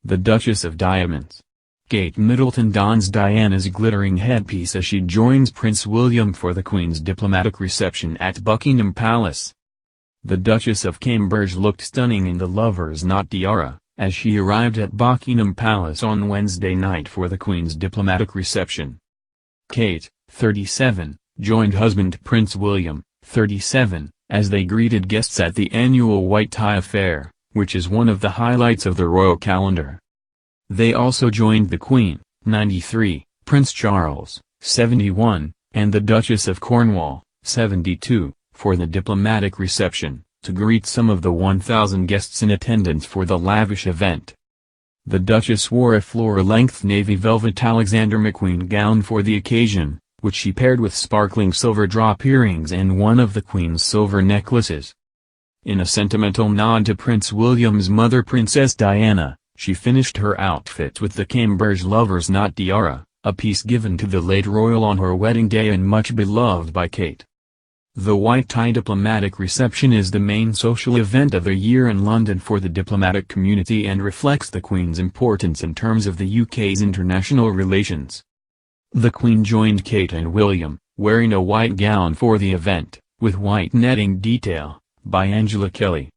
The Duchess of Diamonds. Kate Middleton dons Diana's glittering headpiece as she joins Prince William for the Queen's diplomatic reception at Buckingham Palace. The Duchess of Cambridge looked stunning in the lover's knot tiara, as she arrived at Buckingham Palace on Wednesday night for the Queen's diplomatic reception. Kate, 37, joined husband Prince William, 37, as they greeted guests at the annual White Tie Affair, which is one of the highlights of the royal calendar. They also joined the Queen, 93, Prince Charles, 71, and the Duchess of Cornwall, 72, for the diplomatic reception, to greet some of the 1,000 guests in attendance for the lavish event. The Duchess wore a floor-length navy velvet Alexander McQueen gown for the occasion, which she paired with sparkling silver drop earrings and one of the Queen's silver necklaces. In a sentimental nod to Prince William's mother Princess Diana, she finished her outfit with the Cambridge lover's knot tiara, a piece given to the late royal on her wedding day and much beloved by Kate. The white tie diplomatic reception is the main social event of the year in London for the diplomatic community and reflects the Queen's importance in terms of the UK's international relations. The Queen joined Kate and William, wearing a white gown for the event, with white netting detail, by Angela Kelly.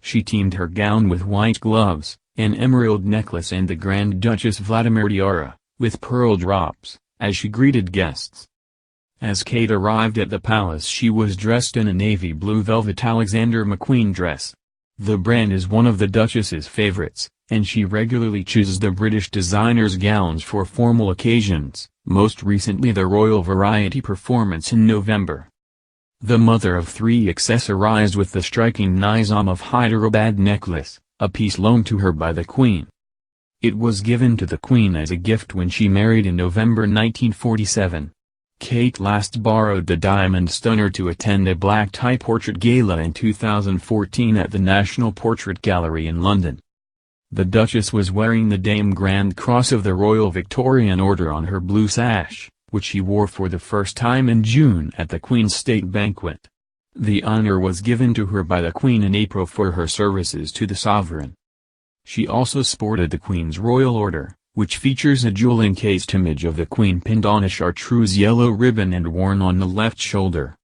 She teamed her gown with white gloves, an emerald necklace and the Grand Duchess Vladimir tiara, with pearl drops, as she greeted guests. As Kate arrived at the palace she was dressed in a navy blue velvet Alexander McQueen dress. The brand is one of the Duchess's favorites, and she regularly chooses the British designer's gowns for formal occasions, most recently the Royal Variety performance in November. The mother of three accessorized with the striking Nizam of Hyderabad necklace, a piece loaned to her by the Queen. It was given to the Queen as a gift when she married in November 1947. Kate last borrowed the diamond stunner to attend a black tie portrait gala in 2014 at the National Portrait Gallery in London. The Duchess was wearing the Dame Grand Cross of the Royal Victorian Order on her blue sash, which she wore for the first time in June at the Queen's State Banquet. The honor was given to her by the Queen in April for her services to the sovereign. She also sported the Queen's Royal Order, which features a jewel-encased image of the Queen pinned on a chartreuse yellow ribbon and worn on the left shoulder.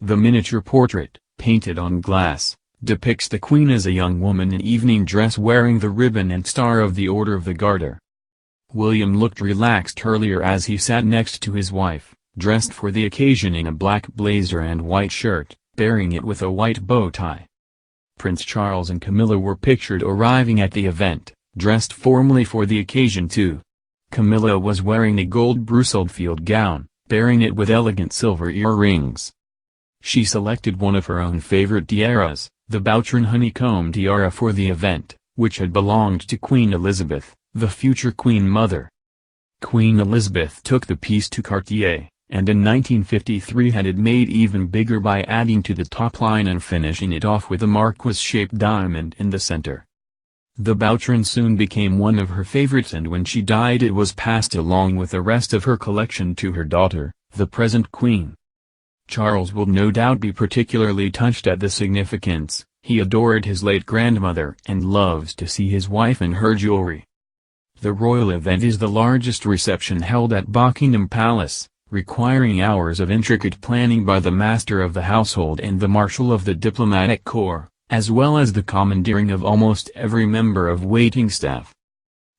The miniature portrait, painted on glass, depicts the Queen as a young woman in evening dress wearing the ribbon and star of the Order of the Garter. William looked relaxed earlier as he sat next to his wife, dressed for the occasion in a black blazer and white shirt, pairing it with a white bow tie. Prince Charles and Camilla were pictured arriving at the event, dressed formally for the occasion too. Camilla was wearing a gold brussels field gown, pairing it with elegant silver earrings. She selected one of her own favorite tiaras, the Boucheron honeycomb tiara for the event, which had belonged to Queen Elizabeth, the future Queen Mother. Queen Elizabeth took the piece to Cartier, and in 1953 had it made even bigger by adding to the top line and finishing it off with a Marquise-shaped diamond in the center. The Boucheron soon became one of her favorites, and when she died it was passed along with the rest of her collection to her daughter, the present Queen. Charles will no doubt be particularly touched at the significance. He adored his late grandmother and loves to see his wife in her jewelry. The royal event is the largest reception held at Buckingham Palace, requiring hours of intricate planning by the master of the household and the marshal of the diplomatic corps, as well as the commandeering of almost every member of waiting staff.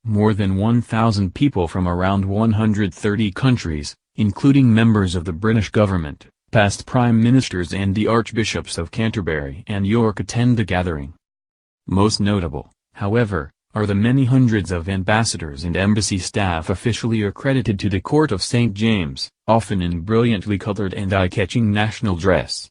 More than 1,000 people from around 130 countries, including members of the British government, past prime ministers and the archbishops of Canterbury and York attend the gathering. Most notable, however, are the many hundreds of ambassadors and embassy staff officially accredited to the Court of St. James, often in brilliantly colored and eye-catching national dress.